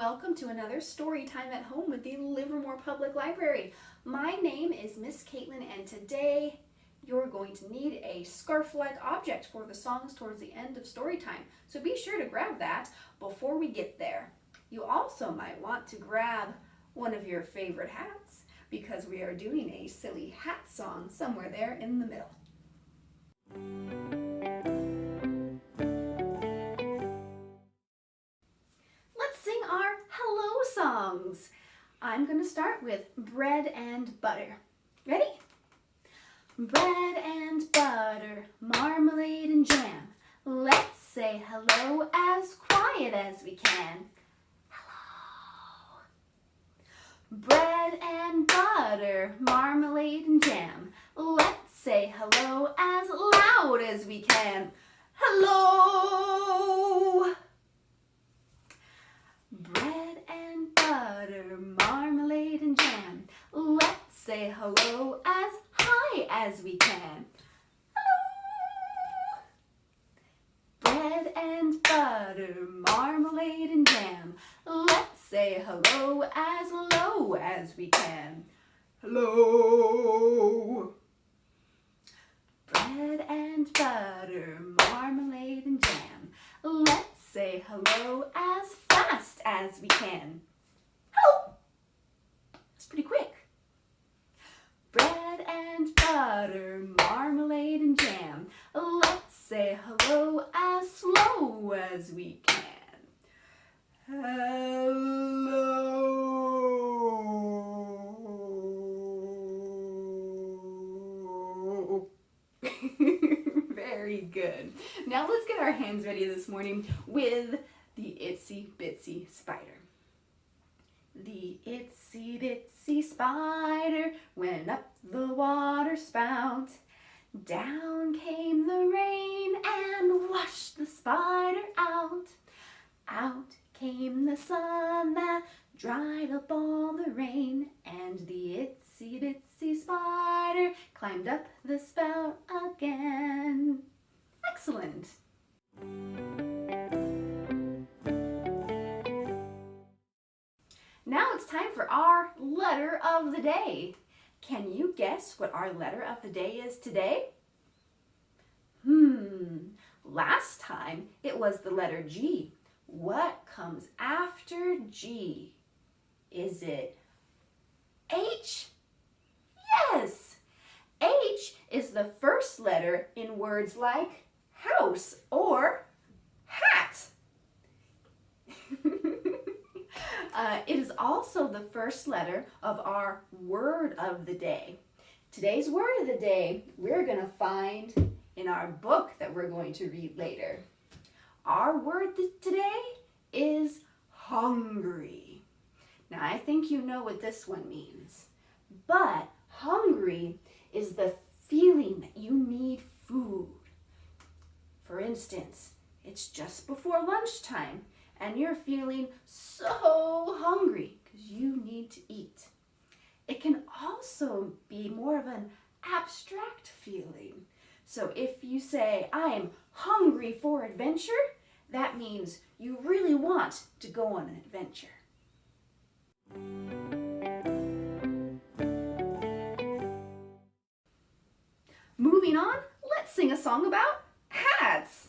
welcome to another story time at home with the Livermore Public Library. My name is Miss Caitlin, and today you're going to need a scarf-like object for the songs towards the end of story time. So be sure to grab that before we get there. You also might want to grab one of your favorite hats because we are doing a silly hat song somewhere there in the middle. Songs. I'm going to start with bread and butter. Ready? Bread and butter, marmalade and jam. Let's say hello as quiet as we can. Hello. Bread and butter, marmalade and jam. Let's say hello as loud as we can. Hello. Bread and butter, marmalade and jam. Let's say hello as high as we can. Hello. Bread and butter, marmalade and jam. Let's say hello as low as we can. Hello. Bread and butter, marmalade and jam. Let's say hello as fast as we can. Hello! That's pretty quick. Bread and butter, marmalade and jam. Let's say hello as slow as we can. Hello. Very good. Now let's get our hands ready this morning with the itsy bitsy spider. The itsy bitsy spider went up the water spout. Down came the rain and washed the spider out. Out came the sun that dried up all the rain, and the itsy bitsy spider climbed up the spout again. Excellent. Now it's time for our letter of the day. Can you guess what our letter of the day is today? Last time it was the letter G. What comes after G? Is it H? Yes! H is the first letter in words like house or hat. It is also the first letter of our word of the day. Today's word of the day we're going to find in our book that we're going to read later. Our word today is hungry. Now I think you know what this one means, but hungry is the feeling that you need food. For instance, it's just before lunchtime and you're feeling so hungry because you need to eat. It can also be more of an abstract feeling. So if you say, I'm hungry for adventure, that means you really want to go on an adventure. Moving on, let's sing a song about hats.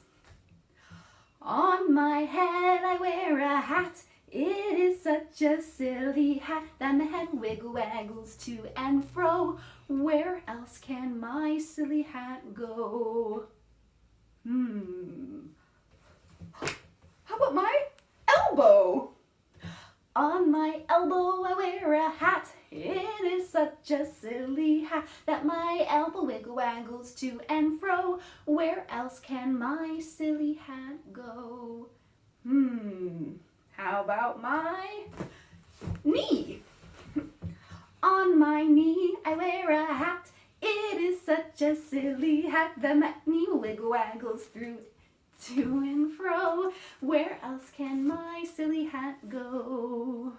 On my head I wear a hat. It is such a silly hat that my head wiggle-waggles to and fro. Where else can my silly hat go? How about my elbow? On my elbow I wear a hat. It is such a silly hat that my elbow wiggle-waggles to and fro. Where else can my silly hat go? How about my knee? On my knee I wear a hat. It is such a silly hat that my knee wiggle-waggles through to and fro. Where else can my silly hat go?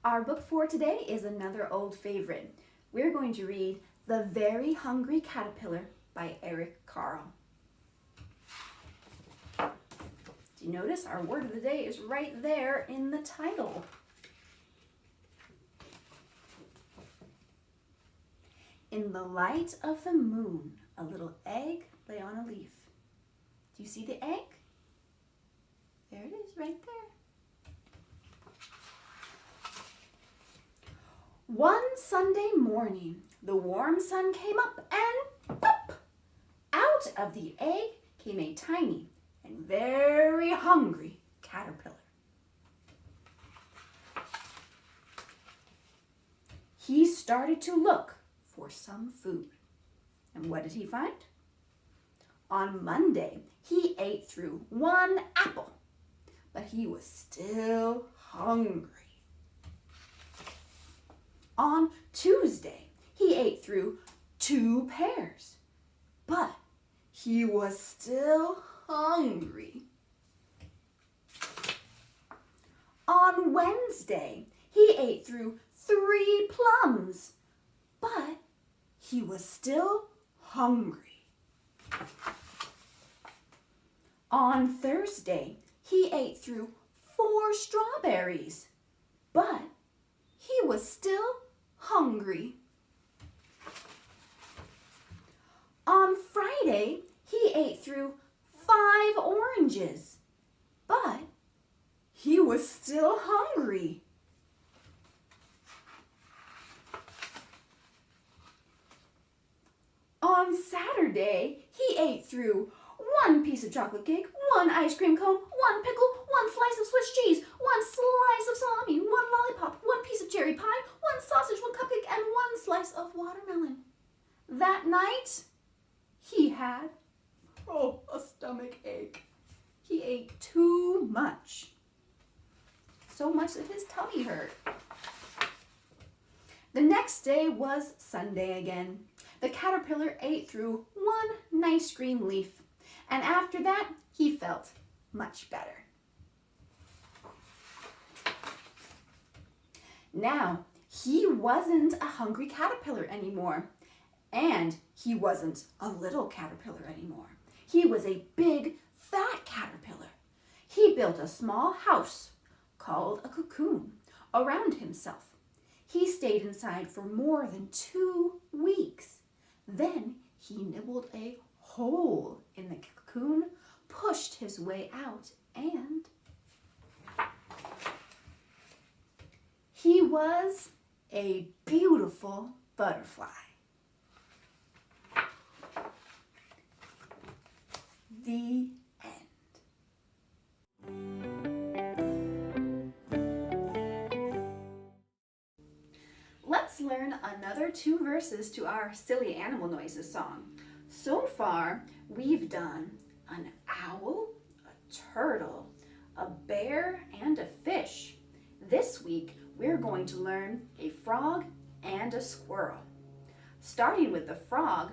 Our book for today is another old favorite. We're going to read The Very Hungry Caterpillar by Carle. you notice, our word of the day is right there in the title. In the light of the moon, a little egg lay on a leaf. Do you see the egg? There it is, right there. One Sunday morning, the warm sun came up and pop! Out of the egg came a tiny and very hungry caterpillar. He started to look for some food. And what did he find? On Monday, he ate through one apple, but he was still hungry. On Tuesday, he ate through 2 pears, but he was still hungry. On Wednesday, he ate through 3 plums, but he was still hungry. On Thursday, he ate through 4 strawberries, but he was still hungry. On Friday, he ate through 5 oranges, but he was still hungry. On Saturday, he ate through 1 piece of chocolate cake, 1 ice cream cone, 1 pickle, 1 slice of Swiss cheese, 1 slice of salami, 1 lollipop, 1 piece of cherry pie, 1 sausage, 1 cupcake, and 1 slice of watermelon. That night, he had, a stomach ache. He ate too much. So much that his tummy hurt. The next day was Sunday again. The caterpillar ate through 1 nice green leaf, and after that, he felt much better. Now, he wasn't a hungry caterpillar anymore, and he wasn't a little caterpillar anymore. He was a big, fat caterpillar. He built a small house called a cocoon around himself. He stayed inside for more than 2 weeks. Then he nibbled a hole in the cocoon, pushed his way out, and he was a beautiful butterfly. The end. Let's learn another 2 verses to our Silly Animal Noises song. So far, we've done an owl, a turtle, a bear, and a fish. This week, we're going to learn a frog and a squirrel. Starting with the frog,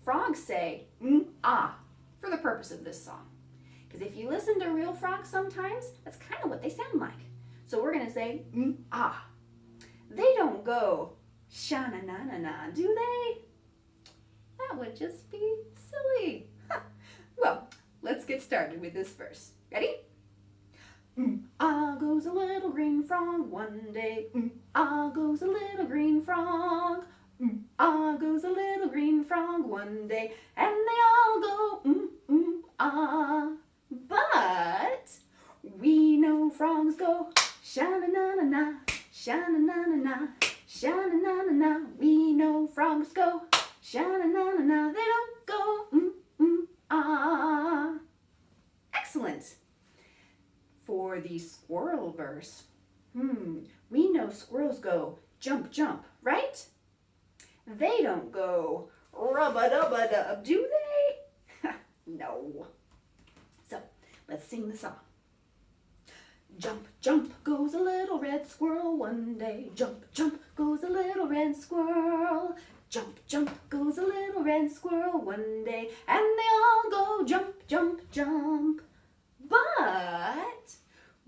frogs say ah for the purpose of this song. Because if you listen to real frogs sometimes, that's kind of what they sound like. So we're going to say ah. They don't go sha-na-na-na-na, do they? That would just be silly. Well, let's get started with this verse. Ready? Ah goes a little green frog one day. Ah goes a little green frog. Ah goes a little green frog one day. And they all go ah. But we know frogs go sha-na-na-na-na, sha-na-na-na-na, sha-na-na-na-na. We know frogs go sha-na-na-na-na. They don't go ah. Excellent. For the squirrel verse, we know squirrels go jump, jump, right? They don't go rub-a-dub-a-dub, do they? No. So, let's sing the song. Jump, jump goes a little red squirrel one day. Jump, jump goes a little red squirrel. Jump, jump goes a little red squirrel one day. And they all go jump, jump, jump. But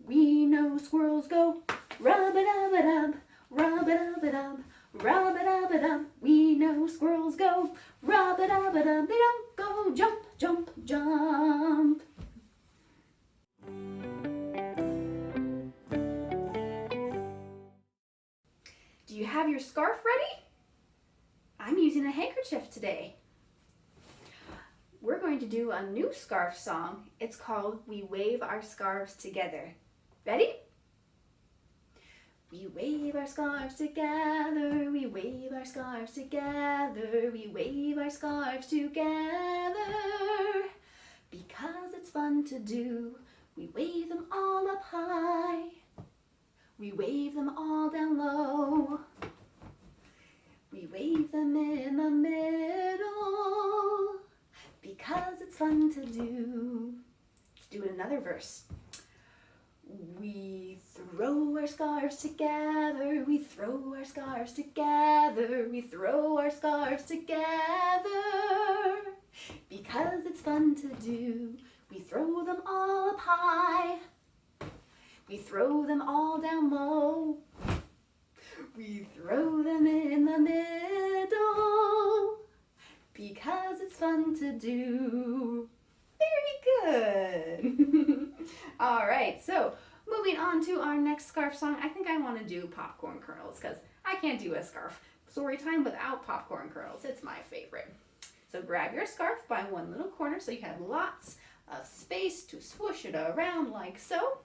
we know squirrels go rub-a-dub-a-dub, rub-a-dub-a-dub, rub-a-dub-a-dub. We know squirrels go rub-a-dub-a-dub. They don't go jump, jump, jump. Do you have your scarf ready? I'm using a handkerchief today. We're going to do a new scarf song. It's called We Wave Our Scarves Together. Ready? We wave our scarves together, we wave our scarves together, we wave our scarves together. Because it's fun to do, we wave them all up high, we wave them all down low, we wave them in the middle, because it's fun to do. Let's do another verse. We throw our scarves together, we throw our scarves together, we throw our scarves together. Because it's fun to do, we throw them all up high, we throw them all down low, we throw them in the middle. Because it's fun to do. Very good. All right, so moving on to our next scarf song. I think I want to do popcorn kernels because I can't do a scarf story time without popcorn kernels. It's my favorite. So grab your scarf by one little corner so you have lots of space to swoosh it around like so.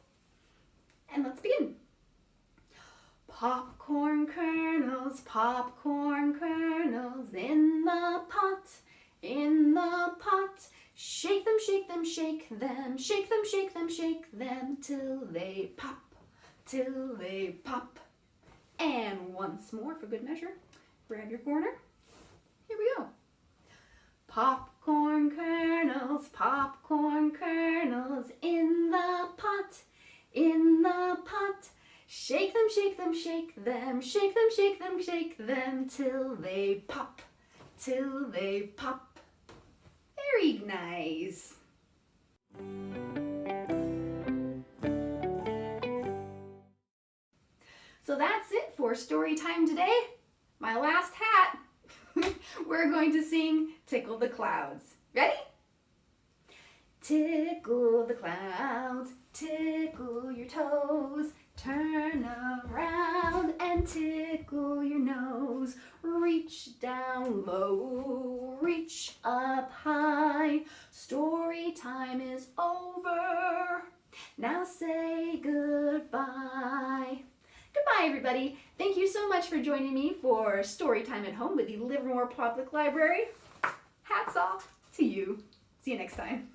And let's begin. Popcorn kernels in the pot, in the pot. Shake them, shake them, shake them, shake them, shake them, shake them, till they pop, till they pop. And once more for good measure, grab your corner. Here we go. Popcorn kernels in the pot, in the pot. Shake them, shake them, shake them, shake them, shake them, shake them, till they pop, till they pop. Very nice. So that's it for story time today. My last hat. We're going to sing Tickle the Clouds. Ready? Tickle the clouds, tickle your toes, turn around and tickle your nose. Reach down low, reach up high. Story time is over. Now say goodbye. Goodbye, everybody. Thank you so much for joining me for Storytime at Home with the Livermore Public Library. Hats off to you. See you next time.